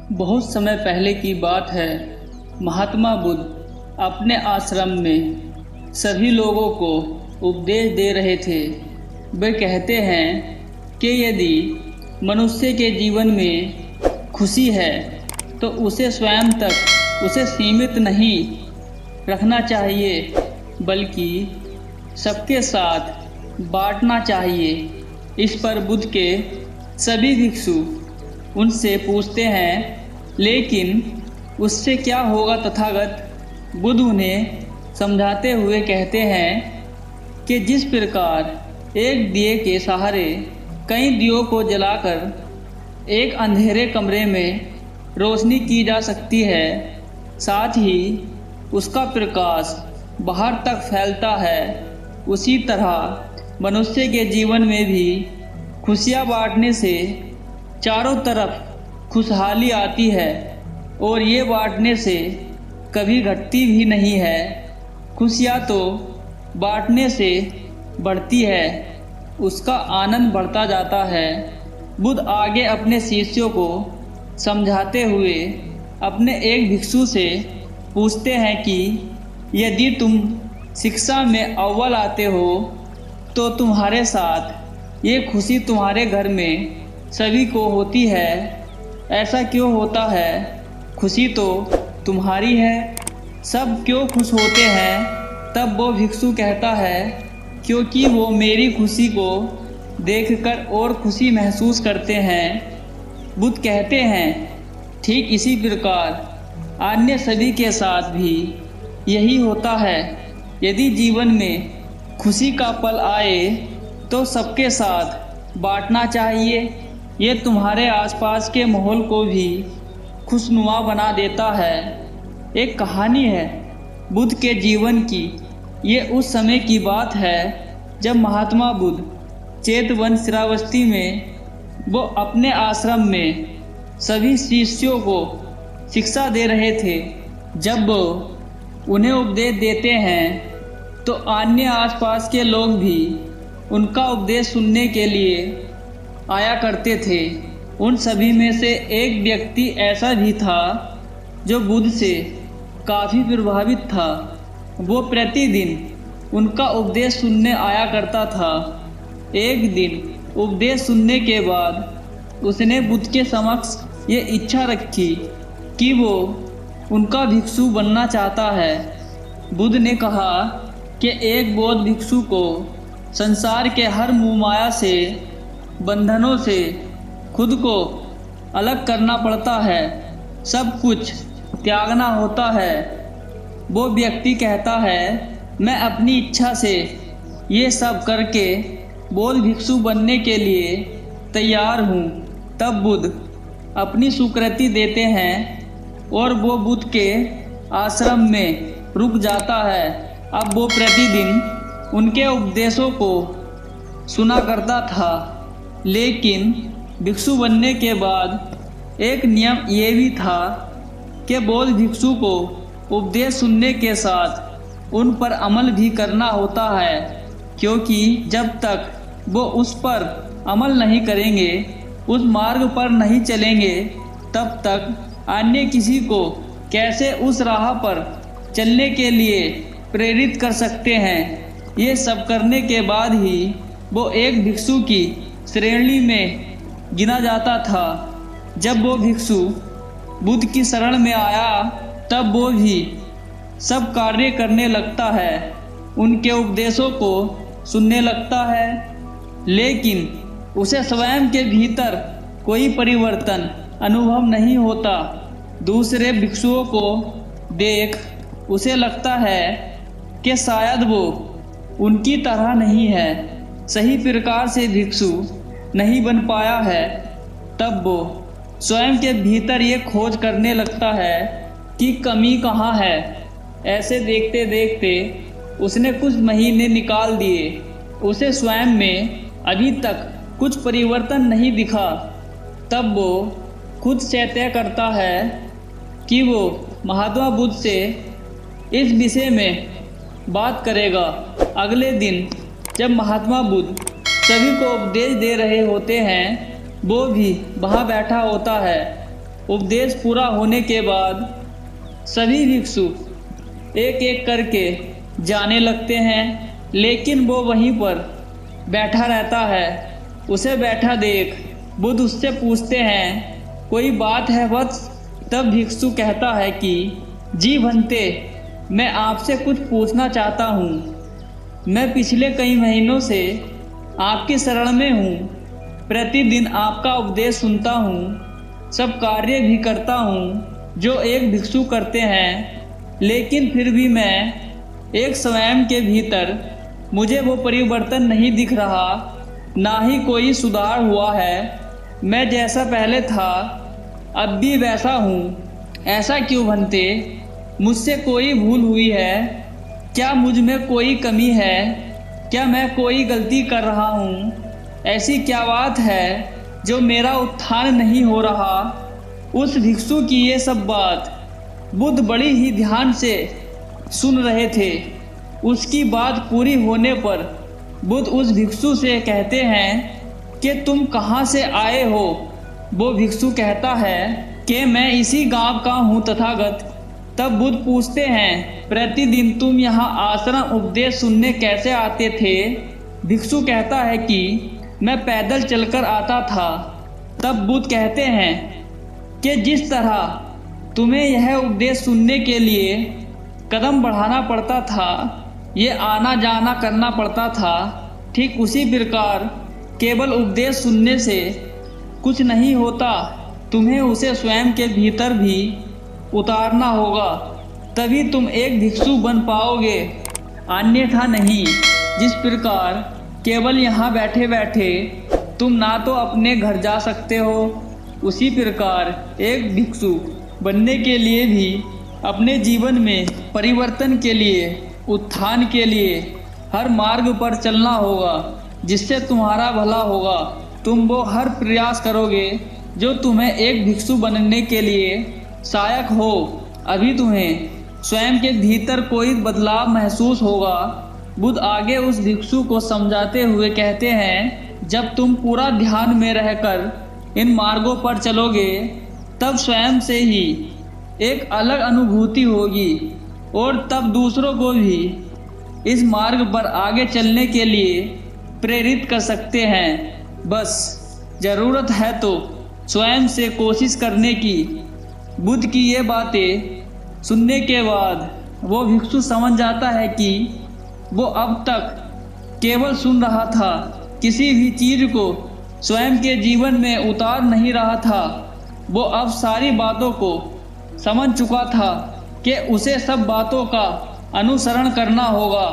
बहुत समय पहले की बात है। महात्मा बुद्ध अपने आश्रम में सभी लोगों को उपदेश दे रहे थे। वे कहते हैं कि यदि मनुष्य के जीवन में खुशी है तो उसे स्वयं तक उसे सीमित नहीं रखना चाहिए, बल्कि सबके साथ बांटना चाहिए। इस पर बुद्ध के सभी भिक्षु उनसे पूछते हैं, लेकिन उससे क्या होगा तथागत? बुद्ध उन्हें समझाते हुए कहते हैं कि जिस प्रकार एक दिए के सहारे कई दियों को जलाकर एक अंधेरे कमरे में रोशनी की जा सकती है, साथ ही उसका प्रकाश बाहर तक फैलता है, उसी तरह मनुष्य के जीवन में भी खुशियाँ बांटने से चारों तरफ खुशहाली आती है और ये बांटने से कभी घटती भी नहीं है। खुशियाँ तो बांटने से बढ़ती है, उसका आनंद बढ़ता जाता है। बुद्ध आगे अपने शिष्यों को समझाते हुए अपने एक भिक्षु से पूछते हैं कि यदि तुम शिक्षा में अव्वल आते हो तो तुम्हारे साथ ये खुशी तुम्हारे घर में सभी को होती है। ऐसा क्यों होता है? खुशी तो तुम्हारी है, सब क्यों खुश होते हैं? तब वो भिक्षु कहता है, क्योंकि वो मेरी खुशी को देखकर और खुशी महसूस करते हैं। बुद्ध कहते हैं, ठीक इसी प्रकार अन्य सभी के साथ भी यही होता है। यदि जीवन में खुशी का पल आए तो सबके साथ बांटना चाहिए। ये तुम्हारे आसपास के माहौल को भी खुशनुमा बना देता है। एक कहानी है बुद्ध के जीवन की। ये उस समय की बात है जब महात्मा बुद्ध चेतवन श्रावस्ती में वो अपने आश्रम में सभी शिष्यों को शिक्षा दे रहे थे। जब वो उन्हें उपदेश देते हैं तो अन्य आसपास के लोग भी उनका उपदेश सुनने के लिए आया करते थे। उन सभी में से एक व्यक्ति ऐसा भी था जो बुद्ध से काफ़ी प्रभावित था। वो प्रतिदिन उनका उपदेश सुनने आया करता था। एक दिन उपदेश सुनने के बाद उसने बुद्ध के समक्ष ये इच्छा रखी कि वो उनका भिक्षु बनना चाहता है। बुद्ध ने कहा कि एक बौद्ध भिक्षु को संसार के हर मोहमाया से बंधनों से खुद को अलग करना पड़ता है, सब कुछ त्यागना होता है। वो व्यक्ति कहता है, मैं अपनी इच्छा से ये सब करके बौद्ध भिक्षु बनने के लिए तैयार हूँ। तब बुद्ध अपनी स्वीकृति देते हैं और वो बुद्ध के आश्रम में रुक जाता है। अब वो प्रतिदिन उनके उपदेशों को सुना करता था, लेकिन भिक्षु बनने के बाद एक नियम ये भी था कि बौद्ध भिक्षु को उपदेश सुनने के साथ उन पर अमल भी करना होता है, क्योंकि जब तक वो उस पर अमल नहीं करेंगे, उस मार्ग पर नहीं चलेंगे, तब तक अन्य किसी को कैसे उस राह पर चलने के लिए प्रेरित कर सकते हैं। ये सब करने के बाद ही वो एक भिक्षु की श्रेणी में गिना जाता था। जब वो भिक्षु बुद्ध की शरण में आया तब वो भी सब कार्य करने लगता है, उनके उपदेशों को सुनने लगता है, लेकिन उसे स्वयं के भीतर कोई परिवर्तन अनुभव नहीं होता। दूसरे भिक्षुओं को देख उसे लगता है कि शायद वो उनकी तरह नहीं है, सही प्रकार से भिक्षु नहीं बन पाया है। तब वो स्वयं के भीतर ये खोज करने लगता है कि कमी कहाँ है। ऐसे देखते देखते उसने कुछ महीने निकाल दिए। उसे स्वयं में अभी तक कुछ परिवर्तन नहीं दिखा। तब वो खुद से तय करता है कि वो महात्मा बुद्ध से इस विषय में बात करेगा। अगले दिन जब महात्मा बुद्ध सभी को उपदेश दे रहे होते हैं, वो भी वहाँ बैठा होता है। उपदेश पूरा होने के बाद सभी भिक्षु एक एक करके जाने लगते हैं, लेकिन वो वहीं पर बैठा रहता है। उसे बैठा देख बुद्ध उससे पूछते हैं, कोई बात है वत्स? तब भिक्षु कहता है कि जी भंते, मैं आपसे कुछ पूछना चाहता हूँ। मैं पिछले कई महीनों से आपकी शरण में हूँ। प्रतिदिन आपका उपदेश सुनता हूँ, सब कार्य भी करता हूँ जो एक भिक्षु करते हैं, लेकिन फिर भी मैं एक स्वयं के भीतर मुझे वो परिवर्तन नहीं दिख रहा, ना ही कोई सुधार हुआ है। मैं जैसा पहले था अब भी वैसा हूँ। ऐसा क्यों भंते? मुझसे कोई भूल हुई है क्या? मुझ में कोई कमी है क्या? मैं कोई गलती कर रहा हूँ? ऐसी क्या बात है जो मेरा उत्थान नहीं हो रहा? उस भिक्षु की ये सब बात बुद्ध बड़ी ही ध्यान से सुन रहे थे। उसकी बात पूरी होने पर बुद्ध उस भिक्षु से कहते हैं कि तुम कहाँ से आए हो? वो भिक्षु कहता है कि मैं इसी गांव का हूँ तथागत। तब बुद्ध पूछते हैं, प्रतिदिन तुम यहाँ आश्रम उपदेश सुनने कैसे आते थे? भिक्षु कहता है कि मैं पैदल चलकर आता था। तब बुद्ध कहते हैं कि जिस तरह तुम्हें यह उपदेश सुनने के लिए कदम बढ़ाना पड़ता था, ये आना जाना करना पड़ता था, ठीक उसी प्रकार केवल उपदेश सुनने से कुछ नहीं होता। तुम्हें उसे स्वयं के भीतर भी उतारना होगा, तभी तुम एक भिक्षु बन पाओगे, अन्यथा नहीं। जिस प्रकार केवल यहाँ बैठे बैठे तुम ना तो अपने घर जा सकते हो, उसी प्रकार एक भिक्षु बनने के लिए भी अपने जीवन में परिवर्तन के लिए, उत्थान के लिए हर मार्ग पर चलना होगा जिससे तुम्हारा भला होगा। तुम वो हर प्रयास करोगे जो तुम्हें एक भिक्षु बनने के लिए सहायक हो। अभी तुम्हें स्वयं के भीतर कोई बदलाव महसूस होगा। बुद्ध आगे उस भिक्षु को समझाते हुए कहते हैं, जब तुम पूरा ध्यान में रहकर इन मार्गों पर चलोगे तब स्वयं से ही एक अलग अनुभूति होगी और तब दूसरों को भी इस मार्ग पर आगे चलने के लिए प्रेरित कर सकते हैं। बस ज़रूरत है तो स्वयं से कोशिश करने की। बुद्ध की ये बातें सुनने के बाद वो भिक्षु समझ जाता है कि वो अब तक केवल सुन रहा था, किसी भी चीज़ को स्वयं के जीवन में उतार नहीं रहा था। वो अब सारी बातों को समझ चुका था कि उसे सब बातों का अनुसरण करना होगा,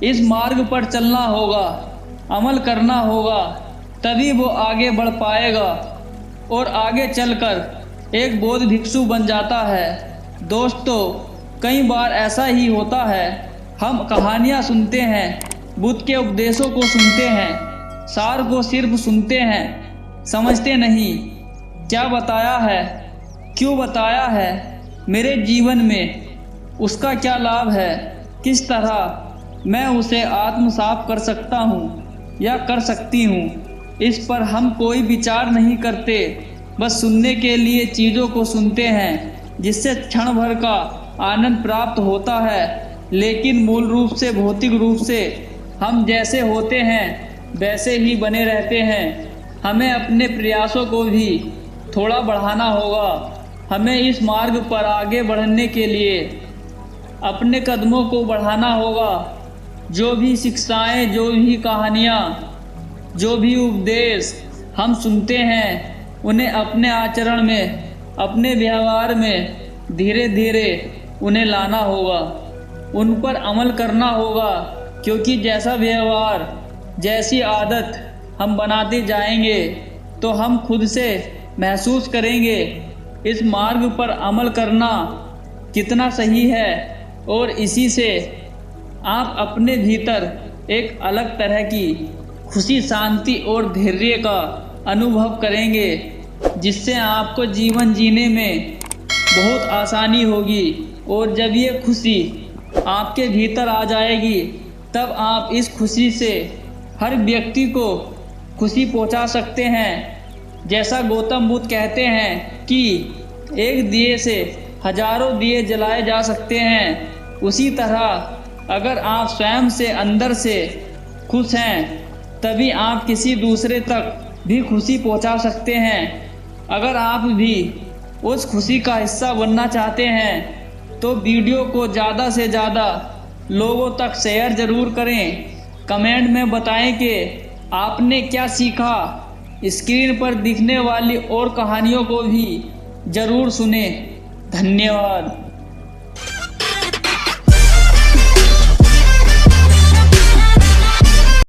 इस मार्ग पर चलना होगा, अमल करना होगा, तभी वो आगे बढ़ पाएगा और आगे चलकर एक बौद्ध भिक्षु बन जाता है। दोस्तों, कई बार ऐसा ही होता है। हम कहानियाँ सुनते हैं, बुद्ध के उपदेशों को सुनते हैं, सार को सिर्फ सुनते हैं, समझते नहीं क्या बताया है, क्यों बताया है, मेरे जीवन में उसका क्या लाभ है, किस तरह मैं उसे आत्मसात कर सकता हूँ या कर सकती हूँ। इस पर हम कोई विचार नहीं करते, बस सुनने के लिए चीज़ों को सुनते हैं जिससे क्षण भर का आनंद प्राप्त होता है, लेकिन मूल रूप से, भौतिक रूप से हम जैसे होते हैं वैसे ही बने रहते हैं। हमें अपने प्रयासों को भी थोड़ा बढ़ाना होगा। हमें इस मार्ग पर आगे बढ़ने के लिए अपने कदमों को बढ़ाना होगा। जो भी शिक्षाएं, जो भी कहानियाँ, जो भी उपदेश हम सुनते हैं, उन्हें अपने आचरण में, अपने व्यवहार में धीरे धीरे उन्हें लाना होगा, उन पर अमल करना होगा, क्योंकि जैसा व्यवहार, जैसी आदत हम बनाते जाएंगे तो हम खुद से महसूस करेंगे इस मार्ग पर अमल करना कितना सही है, और इसी से आप अपने भीतर एक अलग तरह की खुशी, शांति और धैर्य का अनुभव करेंगे, जिससे आपको जीवन जीने में बहुत आसानी होगी। और जब ये खुशी आपके भीतर आ जाएगी तब आप इस खुशी से हर व्यक्ति को खुशी पहुंचा सकते हैं। जैसा गौतम बुद्ध कहते हैं कि एक दिए से हजारों दिए जलाए जा सकते हैं, उसी तरह अगर आप स्वयं से अंदर से खुश हैं तभी आप किसी दूसरे तक भी खुशी पहुंचा सकते हैं। अगर आप भी उस खुशी का हिस्सा बनना चाहते हैं तो वीडियो को ज़्यादा से ज़्यादा लोगों तक शेयर ज़रूर करें। कमेंट में बताएं कि आपने क्या सीखा। स्क्रीन पर दिखने वाली और कहानियों को भी ज़रूर सुनें। धन्यवाद।